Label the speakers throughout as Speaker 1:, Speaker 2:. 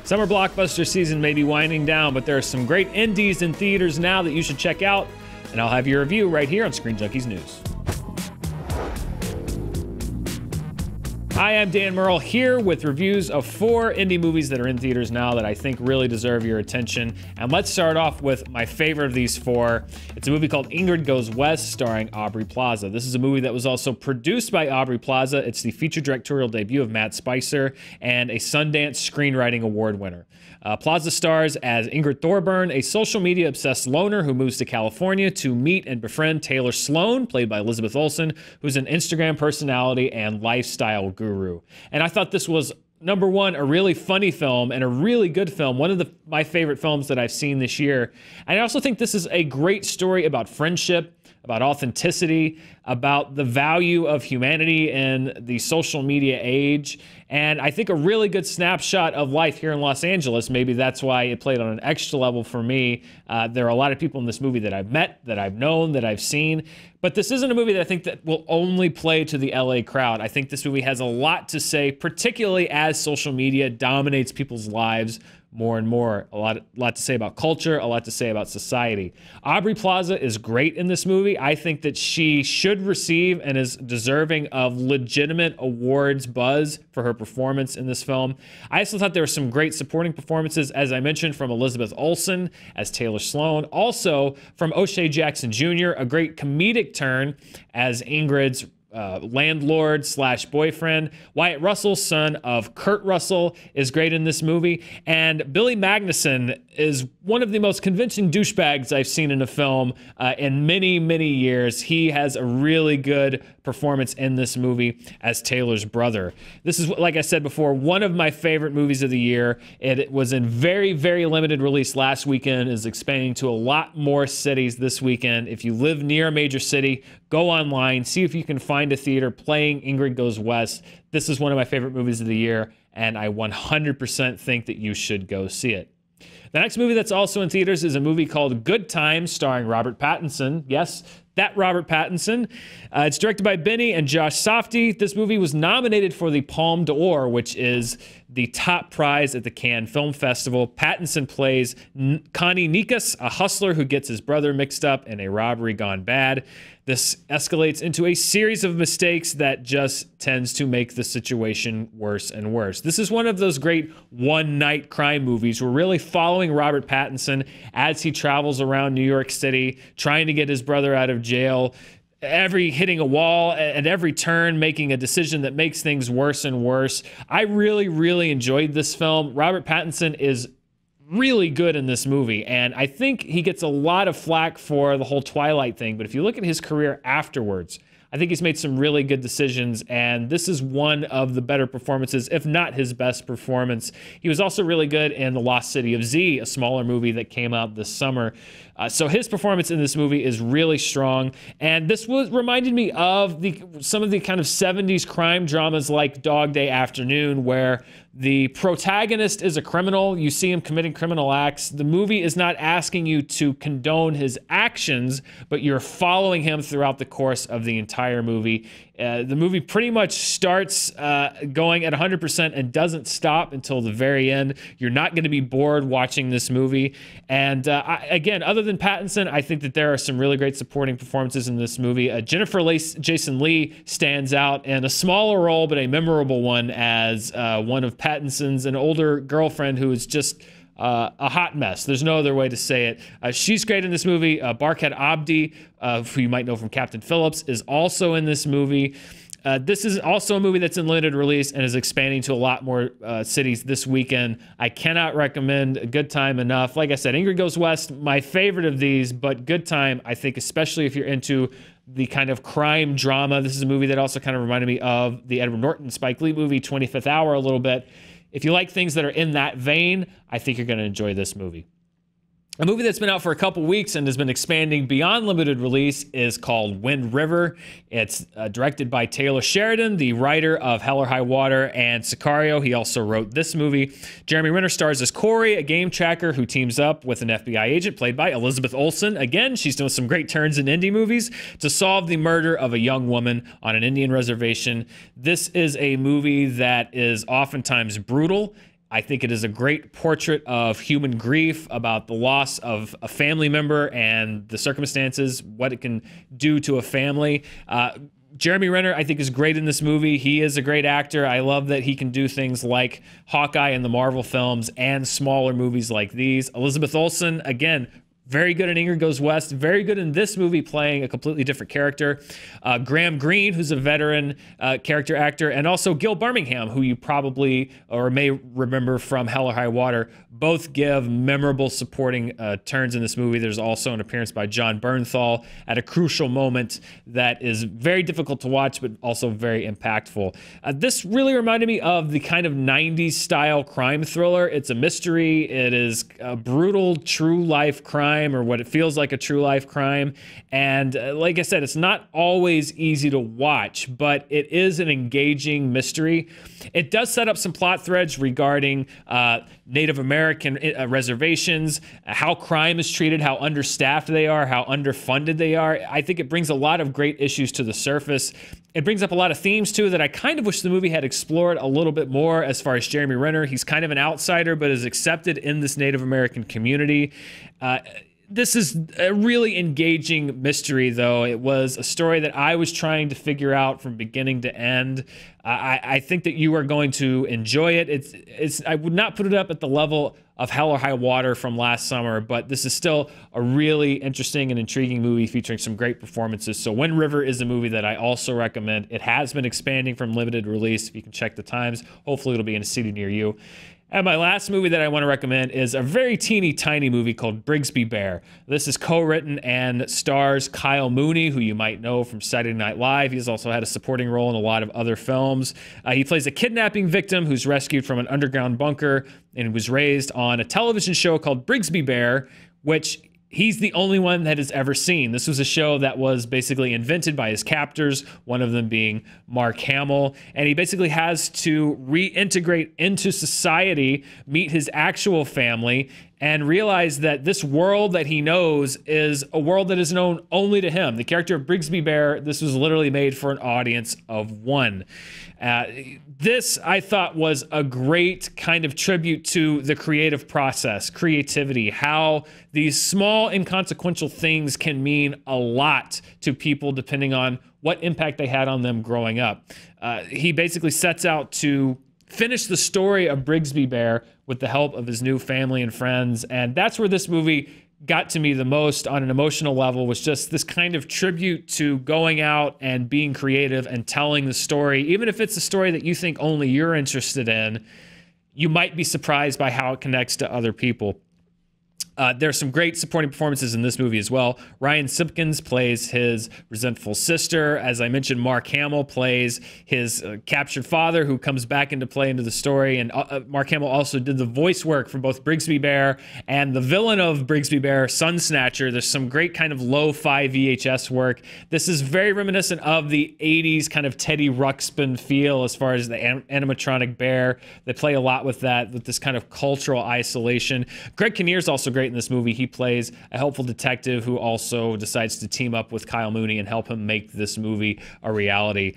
Speaker 1: Summer blockbuster season may be winding down, but there are some great indies in theaters now that you should check out, and I'll have your review right here on Screen Junkies News. Hi, I'm Dan Murrell here with reviews of 4 indie movies that are in theaters now that I think really deserve your attention. And let's start off with my favorite of these 4. It's a movie called Ingrid Goes West, starring Aubrey Plaza. This is a movie that was also produced by Aubrey Plaza. It's the feature directorial debut of Matt Spicer and a Sundance Screenwriting Award winner. Plaza stars as Ingrid Thorburn, a social media obsessed loner who moves to California to meet and befriend Taylor Sloan, played by Elizabeth Olsen, who's an Instagram personality and lifestyle guru. And I thought this was, number one, a really funny film and a really good film, one of my favorite films that I've seen this year. And I also think this is a great story about friendship, about authenticity, about the value of humanity in the social media age, and I think a really good snapshot of life here in Los Angeles. Maybe that's why it played on an extra level for me. There are a lot of people in this movie that I've met, that I've known, that I've seen, but this isn't a movie that I think that will only play to the LA crowd. I think this movie has a lot to say, particularly as social media dominates people's lives more and more. A lot to say about culture, a lot to say about society. Aubrey Plaza is great in this movie. I think that she should receive and is deserving of legitimate awards buzz for her performance in this film. I also thought there were some great supporting performances, as I mentioned, from Elizabeth Olsen as Taylor Sloan. Also from O'Shea Jackson Jr., a great comedic turn as Ingrid's landlord slash boyfriend. Wyatt Russell, son of Kurt Russell, is great in this movie. And Billy Magnuson is one of the most convincing douchebags I've seen in a film in many, many years. He has a really good performance in this movie as Taylor's brother. This is, like I said before, one of my favorite movies of the year. It was in very, very limited release last weekend, is expanding to a lot more cities this weekend. If you live near a major city, go online, see if you can find a theater playing Ingrid Goes West. This is one of my favorite movies of the year, and I 100% think that you should go see it. The next movie that's also in theaters is a movie called Good Times, starring Robert Pattinson. Yes, that Robert Pattinson. It's directed by Benny and Josh Safdie. This movie was nominated for the Palme d'Or, which is the top prize at the Cannes Film Festival. Pattinson plays Connie Nikas, a hustler who gets his brother mixed up in a robbery gone bad. This escalates into a series of mistakes that just tends to make the situation worse and worse. This is one of those great one-night crime movies. We're really following Robert Pattinson as he travels around New York City, trying to get his brother out of jail, hitting a wall at every turn, making a decision that makes things worse and worse. I really, really enjoyed this film. Robert Pattinson is really good in this movie, and I think he gets a lot of flack for the whole Twilight thing, but if you look at his career afterwards, I think he's made some really good decisions, and this is one of the better performances, if not his best performance. He was also really good in The Lost City of Z, a smaller movie that came out this summer. So his performance in this movie is really strong, and this reminded me of some of the kind of 70s crime dramas like Dog Day Afternoon, where the protagonist is a criminal. You see him committing criminal acts. The movie is not asking you to condone his actions, but you're following him throughout the course of the entire movie. The movie pretty much starts going at 100% and doesn't stop until the very end. You're not going to be bored watching this movie. And again, other than Pattinson, I think that there are some really great supporting performances in this movie. Jennifer Jason Leigh stands out in a smaller role, but a memorable one, as one of Pattinson's an older girlfriend who is just a hot mess. There's no other way to say it. She's great in this movie. Barkhad Abdi, who you might know from Captain Phillips, is also in this movie. This is also a movie that's in limited release and is expanding to a lot more cities this weekend. I cannot recommend A Good Time enough. Like I said, Ingrid Goes West, my favorite of these, but Good Time, I think, especially if you're into the kind of crime drama. This is a movie that also kind of reminded me of the Edward Norton Spike Lee movie, 25th Hour, a little bit. If you like things that are in that vein, I think you're going to enjoy this movie. A movie that's been out for a couple weeks and has been expanding beyond limited release is called Wind River. It's directed by Taylor Sheridan, the writer of Hell or High Water and Sicario. He also wrote this movie. Jeremy Renner stars as Corey, a game tracker who teams up with an FBI agent played by Elizabeth Olsen. Again, she's doing some great turns in indie movies to solve the murder of a young woman on an Indian reservation. This is a movie that is oftentimes brutal. I think it is a great portrait of human grief, about the loss of a family member and the circumstances, what it can do to a family. Jeremy Renner, I think, is great in this movie. He is a great actor. I love that he can do things like Hawkeye in the Marvel films and smaller movies like these. Elizabeth Olsen, again, very good in Ingrid Goes West. Very good in this movie, playing a completely different character. Graham Greene, who's a veteran character actor, and also Gil Birmingham, who you probably or may remember from Hell or High Water. Both give memorable supporting turns in this movie. There's also an appearance by John Bernthal at a crucial moment that is very difficult to watch, but also very impactful. This really reminded me of the kind of 90s style crime thriller. It's a mystery. It is a brutal, true life crime, or what it feels like a true life crime. And like I said, it's not always easy to watch, but it is an engaging mystery. It does set up some plot threads regarding Native American reservations, how crime is treated, how understaffed they are, how underfunded they are. I think it brings a lot of great issues to the surface. It brings up a lot of themes, too, that I kind of wish the movie had explored a little bit more. As far as Jeremy Renner, he's kind of an outsider, but is accepted in this Native American community. This is a really engaging mystery, though. It was a story that I was trying to figure out from beginning to end. I think that you are going to enjoy it. I would not put it up at the level of Hell or High Water from last summer, but this is still a really interesting and intriguing movie featuring some great performances. So Wind River is a movie that I also recommend. It has been expanding from limited release. If you can check the times, hopefully it'll be in a city near you. And my last movie that I want to recommend is a very teeny tiny movie called Brigsby Bear. This is co-written and stars Kyle Mooney, who you might know from Saturday Night Live. He's also had a supporting role in a lot of other films. He plays a kidnapping victim who's rescued from an underground bunker and was raised on a television show called Brigsby Bear, which he's the only one that has ever seen. This was a show that was basically invented by his captors, one of them being Mark Hamill. And he basically has to reintegrate into society, meet his actual family, and realize that this world that he knows is a world that is known only to him. The character of Brigsby Bear, this was literally made for an audience of one. This, I thought, was a great kind of tribute to the creative process, creativity, how these small inconsequential things can mean a lot to people depending on what impact they had on them growing up. He basically sets out to finish the story of Brigsby Bear with the help of his new family and friends, and that's where this movie got to me the most on an emotional level, was just this kind of tribute to going out and being creative and telling the story. Even if it's a story that you think only you're interested in, you might be surprised by how it connects to other people. There's some great supporting performances in this movie as well. Ryan Simpkins plays his resentful sister. As I mentioned, Mark Hamill plays his captured father, who comes back into play into the story. And Mark Hamill also did the voice work for both Brigsby Bear and the villain of Brigsby Bear, Sun Snatcher. There's some great kind of lo-fi VHS work. This is very reminiscent of the 80s kind of Teddy Ruxpin feel as far as the animatronic bear. They play a lot with that, with this kind of cultural isolation. Greg Kinnear's also great in this movie. He plays a helpful detective who also decides to team up with Kyle Mooney and help him make this movie a reality.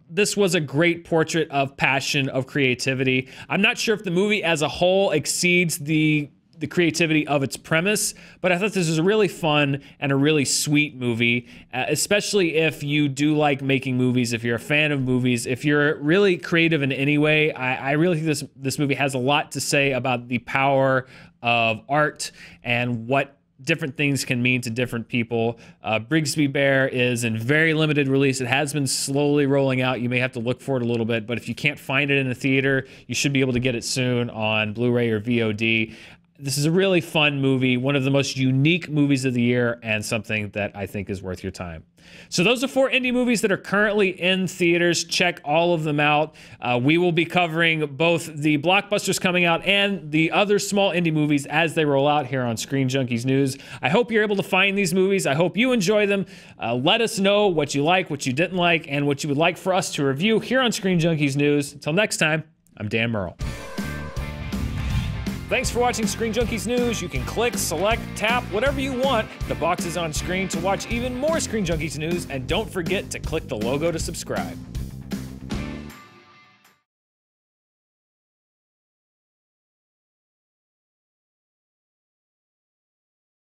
Speaker 1: This was a great portrait of passion, of creativity. I'm not sure if the movie as a whole exceeds the creativity of its premise, but I thought this was a really fun and a really sweet movie, especially if you do like making movies, if you're a fan of movies, if you're really creative in any way. I really think this movie has a lot to say about the power of art and what different things can mean to different people. Brigsby Bear is in very limited release. It has been slowly rolling out. You may have to look for it a little bit, but if you can't find it in a theater, you should be able to get it soon on Blu-ray or VOD. This is a really fun movie, one of the most unique movies of the year, and something that I think is worth your time. So those are 4 indie movies that are currently in theaters. Check all of them out. We will be covering both the blockbusters coming out and the other small indie movies as they roll out here on Screen Junkies News. I hope you're able to find these movies. I hope you enjoy them. Let us know what you like, what you didn't like, and what you would like for us to review here on Screen Junkies News. Until next time, I'm Dan Murrell. Thanks for watching Screen Junkies News. You can click, select, tap, whatever you want. The box is on screen to watch even more Screen Junkies News, and don't forget to click the logo to subscribe.